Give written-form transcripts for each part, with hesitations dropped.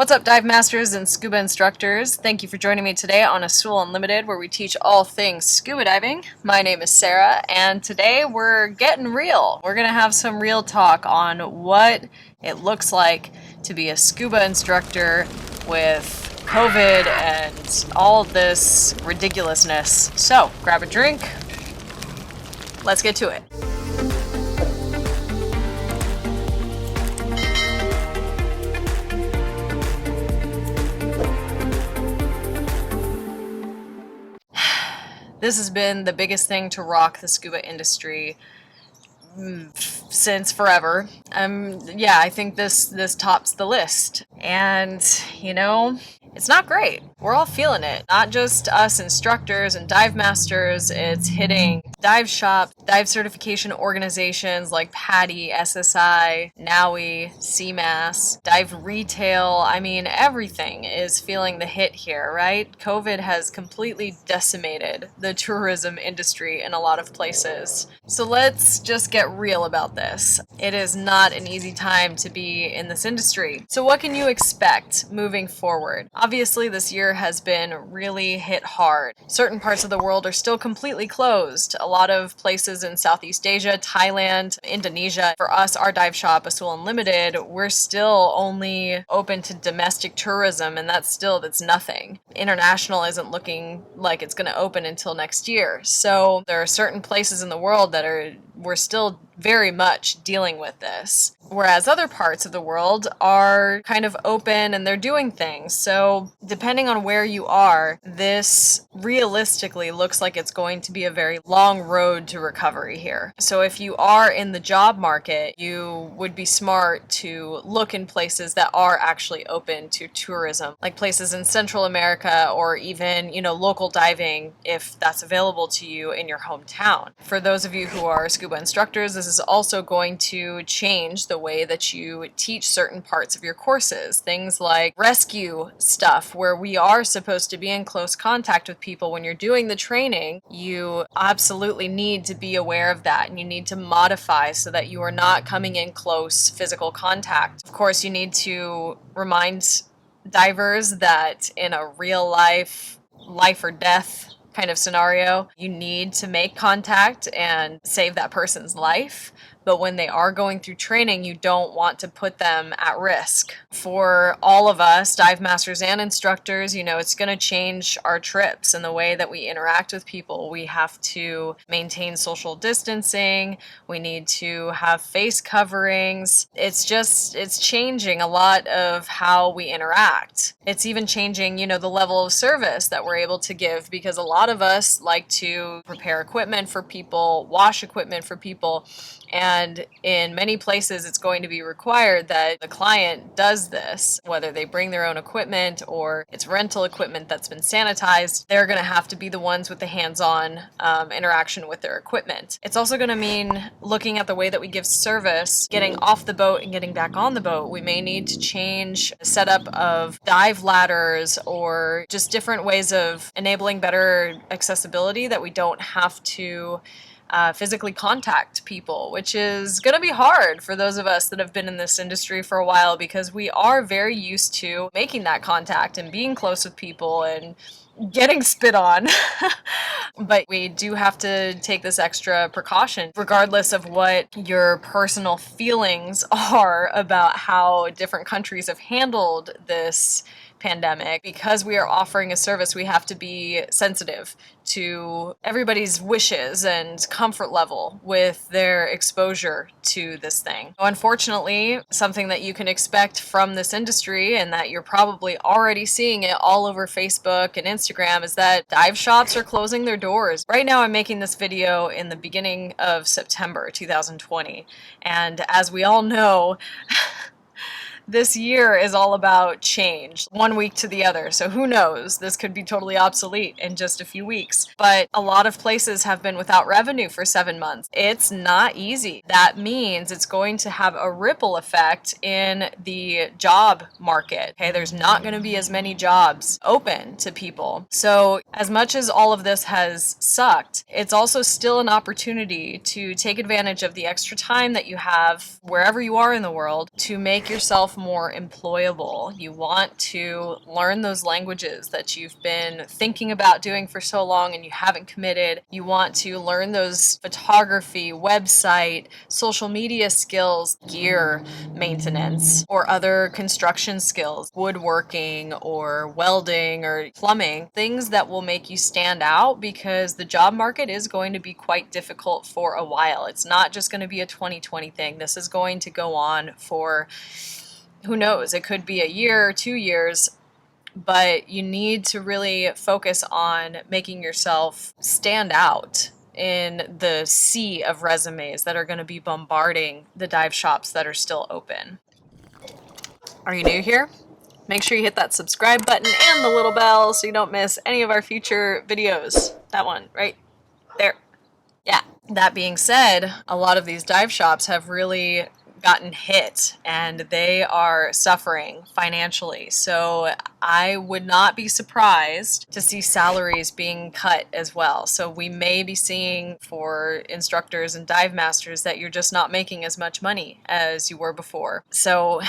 What's up, dive masters and scuba instructors? Thank you for joining me today on Azul Unlimited, where we teach all things scuba diving. My name is Sarah, and today we're getting real. We're gonna have some real talk on what it looks like to be a scuba instructor with COVID and all this ridiculousness. So, grab a drink. Let's get to it. This has been the biggest thing to rock the scuba industry since forever. I think this tops the list. And, it's not great. We're all feeling it. Not just us instructors and dive masters, it's hitting dive shop, dive certification organizations like PADI, SSI, NAUI, CMAS, dive retail. Everything is feeling the hit here, right? COVID has completely decimated the tourism industry in a lot of places. So let's just get real about this. It is not an easy time to be in this industry. So what can you expect moving forward? Obviously, this year has been really hit hard. Certain parts of the world are still completely closed. A lot of places in Southeast Asia, Thailand, Indonesia. For us, our dive shop, Azul Unlimited, we're still only open to domestic tourism, and that's nothing. International isn't looking like it's going to open until next year. So there are certain places in the world that we're still very much dealing with this. Whereas other parts of the world are kind of open and they're doing things. So depending on where you are, this realistically looks like it's going to be a very long road to recovery here. So if you are in the job market, you would be smart to look in places that are actually open to tourism, like places in Central America or even, local diving if that's available to you in your hometown. For those of you who are scuba instructors, this is also going to change the way that you teach certain parts of your courses. Things like rescue stuff, where we are supposed to be in close contact with people. When you're doing the training, you absolutely need to be aware of that, and you need to modify so that you are not coming in close physical contact. Of course, you need to remind divers that in a real life or death kind of scenario, you need to make contact and save that person's life. But when they are going through training, you don't want to put them at risk. For all of us, dive masters and instructors, it's going to change our trips and the way that we interact with people. We have to maintain social distancing. We need to have face coverings. It's changing a lot of how we interact. It's even changing, the level of service that we're able to give, because a lot of us like to prepare equipment for people, wash equipment for people. And in many places, it's going to be required that the client does this, whether they bring their own equipment or it's rental equipment that's been sanitized. They're going to have to be the ones with the hands-on interaction with their equipment. It's also going to mean looking at the way that we give service, getting off the boat and getting back on the boat. We may need to change the setup of dive ladders or just different ways of enabling better accessibility that we don't have to physically contact people, which is going to be hard for those of us that have been in this industry for a while, because we are very used to making that contact and being close with people and getting spit on. But we do have to take this extra precaution, regardless of what your personal feelings are about how different countries have handled this pandemic. Because we are offering a service, we have to be sensitive to everybody's wishes and comfort level with their exposure to this thing. Unfortunately, something that you can expect from this industry, and that you're probably already seeing it all over Facebook and Instagram, is that dive shops are closing their doors. Right now, I'm making this video in the beginning of September 2020, and as we all know, this year is all about change, one week to the other. So who knows? This could be totally obsolete in just a few weeks. But a lot of places have been without revenue for 7 months. It's not easy. That means it's going to have a ripple effect in the job market. Okay, there's not going to be as many jobs open to people. So as much as all of this has sucked, it's also still an opportunity to take advantage of the extra time that you have wherever you are in the world to make yourself more employable. You want to learn those languages that you've been thinking about doing for so long and you haven't committed. You want to learn those photography, website, social media skills, gear maintenance, or other construction skills, woodworking or welding or plumbing, things that will make you stand out, because the job market is going to be quite difficult for a while. It's not just going to be a 2020 thing. This is going to go on for, who knows, it could be a year or 2 years. But you need to really focus on making yourself stand out in the sea of resumes that are going to be bombarding the dive shops that are still open. Are you new here? Make sure you hit that subscribe button and the little bell so you don't miss any of our future videos. That one right there. Yeah. That being said, a lot of these dive shops have really gotten hit and they are suffering financially. So I would not be surprised to see salaries being cut as well. So we may be seeing for instructors and dive masters that you're just not making as much money as you were before. So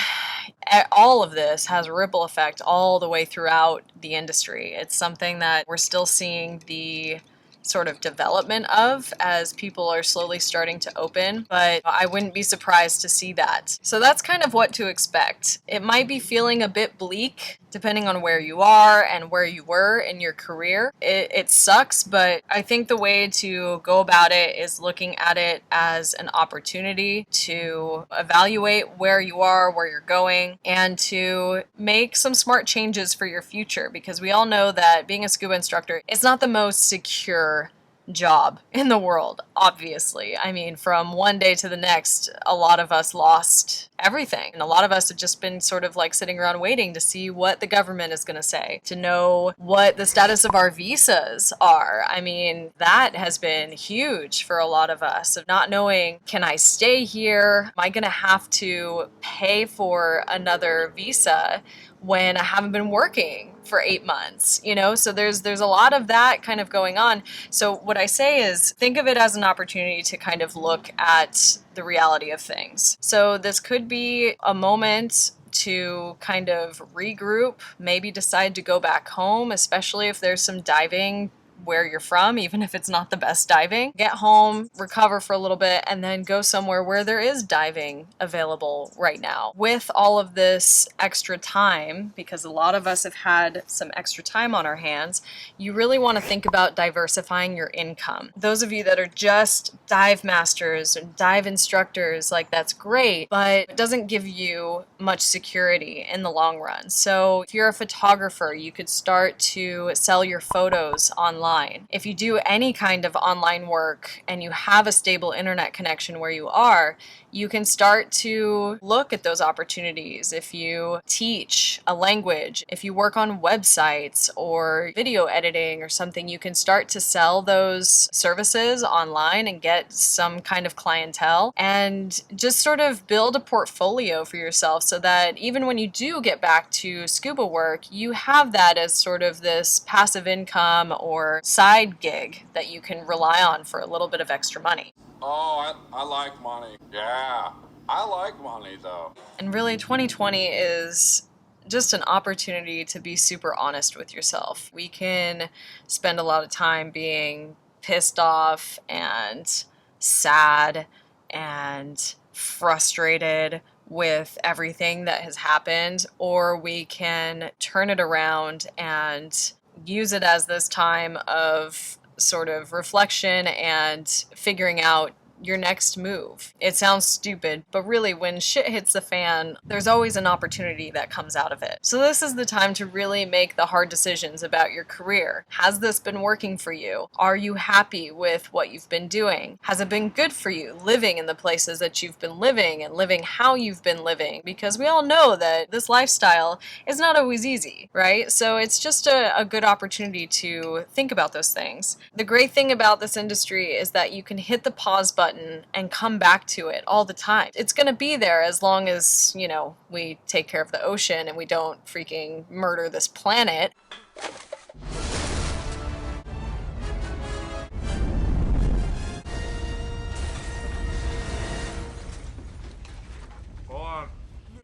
all of this has a ripple effect all the way throughout the industry. It's something that we're still seeing the sort of development of as people are slowly starting to open, but I wouldn't be surprised to see that. So that's kind of what to expect. It might be feeling a bit bleak depending on where you are and where you were in your career. It sucks, but I think the way to go about it is looking at it as an opportunity to evaluate where you are, where you're going, and to make some smart changes for your future, because we all know that being a scuba instructor is not the most secure job in the world, obviously. I mean, from one day to the next, a lot of us lost everything. And a lot of us have just been sort of like sitting around waiting to see what the government is going to say, to know what the status of our visas are. I mean, that has been huge for a lot of us, of not knowing, can I stay here? Am I going to have to pay for another visa when I haven't been working for 8 months, you know? So there's a lot of that kind of going on. So what I say is, think of it as an opportunity to kind of look at the reality of things. So this could be a moment to kind of regroup, maybe decide to go back home, especially if there's some diving where you're from, even if it's not the best diving. Get home, recover for a little bit, and then go somewhere where there is diving available right now. With all of this extra time, because a lot of us have had some extra time on our hands, you really want to think about diversifying your income. Those of you that are just dive masters and dive instructors, like, that's great, but it doesn't give you much security in the long run. So if you're a photographer, you could start to sell your photos online. If you do any kind of online work and you have a stable internet connection where you are, you can start to look at those opportunities. If you teach a language, if you work on websites or video editing or something, you can start to sell those services online and get some kind of clientele and just sort of build a portfolio for yourself, so that even when you do get back to scuba work, you have that as sort of this passive income or side gig that you can rely on for a little bit of extra money. Oh, I like money. Yeah, I like money though. And really, 2020 is just an opportunity to be super honest with yourself. We can spend a lot of time being pissed off and sad and frustrated with everything that has happened, or we can turn it around and use it as this time of sort of reflection and figuring out your next move. It sounds stupid, but really when shit hits the fan, there's always an opportunity that comes out of it. So this is the time to really make the hard decisions about your career. Has this been working for you? Are you happy with what you've been doing? Has it been good for you living in the places that you've been living and living how you've been living? Because we all know that this lifestyle is not always easy, right? So it's just a good opportunity to think about those things. The great thing about this industry is that you can hit the pause button and come back to it all the time. It's going to be there as long as, you know, we take care of the ocean and we don't freaking murder this planet.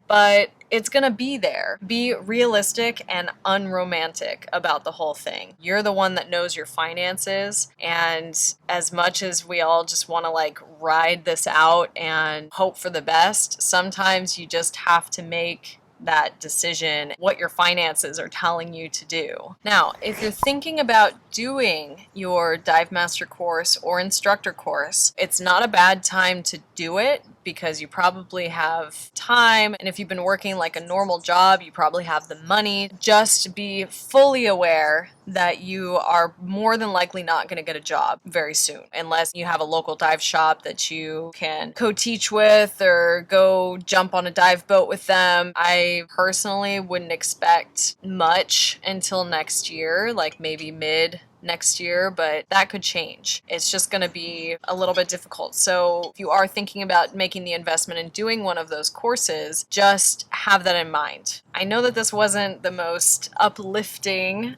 But it's gonna be there. Be realistic and unromantic about the whole thing. You're the one that knows your finances, and as much as we all just want to like ride this out and hope for the best, sometimes you just have to make that decision, what your finances are telling you to do. Now, if you're thinking about doing your Dive Master course or instructor course, it's not a bad time to do it because you probably have time, and if you've been working like a normal job, you probably have the money. Just be fully aware that you are more than likely not going to get a job very soon unless you have a local dive shop that you can co-teach with or go jump on a dive boat with them. I personally wouldn't expect much until next year, like maybe mid next year, but that could change. It's just going to be a little bit difficult. So if you are thinking about making the investment in doing one of those courses, just have that in mind. I know that this wasn't the most uplifting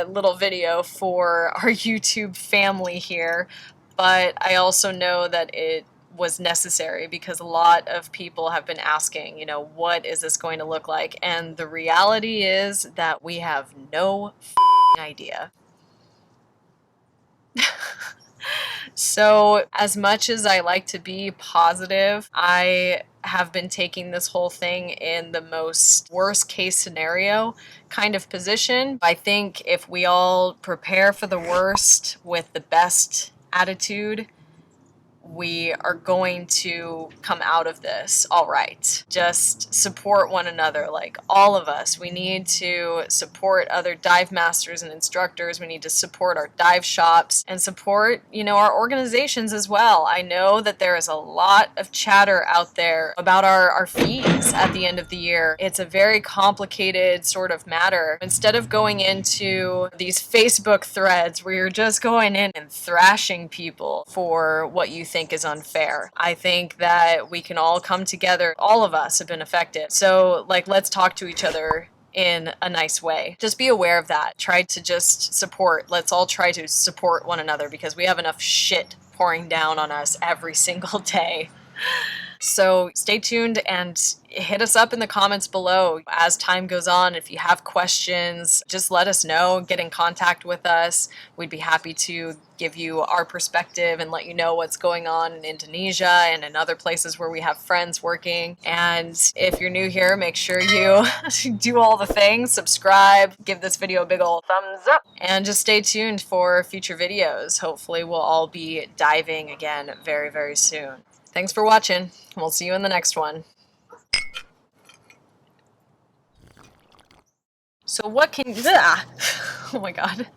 little video for our YouTube family here, but I also know that it was necessary because a lot of people have been asking, you know, what is this going to look like? And the reality is that we have no idea. So as much as I like to be positive, I have been taking this whole thing in the most worst case scenario kind of position. I think if we all prepare for the worst with the best attitude, we are going to come out of this all right. Just support one another, like all of us. We need to support other dive masters and instructors. We need to support our dive shops and support, you know, our organizations as well. I know that there is a lot of chatter out there about our fees at the end of the year. It's a very complicated sort of matter. Instead of going into these Facebook threads where you're just going in and thrashing people for what you think is unfair, I think that we can all come together. All of us have been affected. So, like, let's talk to each other in a nice way. Just be aware of that. Try to just support. Let's all try to support one another because we have enough shit pouring down on us every single day. So stay tuned and hit us up in the comments below as time goes on. If you have questions, just let us know. Get in contact with us. We'd be happy to give you our perspective and let you know what's going on in Indonesia and in other places where we have friends working. And if you're new here, make sure you do all the things, subscribe, give this video a big ol' thumbs up, and just stay tuned for future videos. Hopefully we'll all be diving again very, very soon. Thanks for watching. We'll see you in the next one. So what can... Oh my god.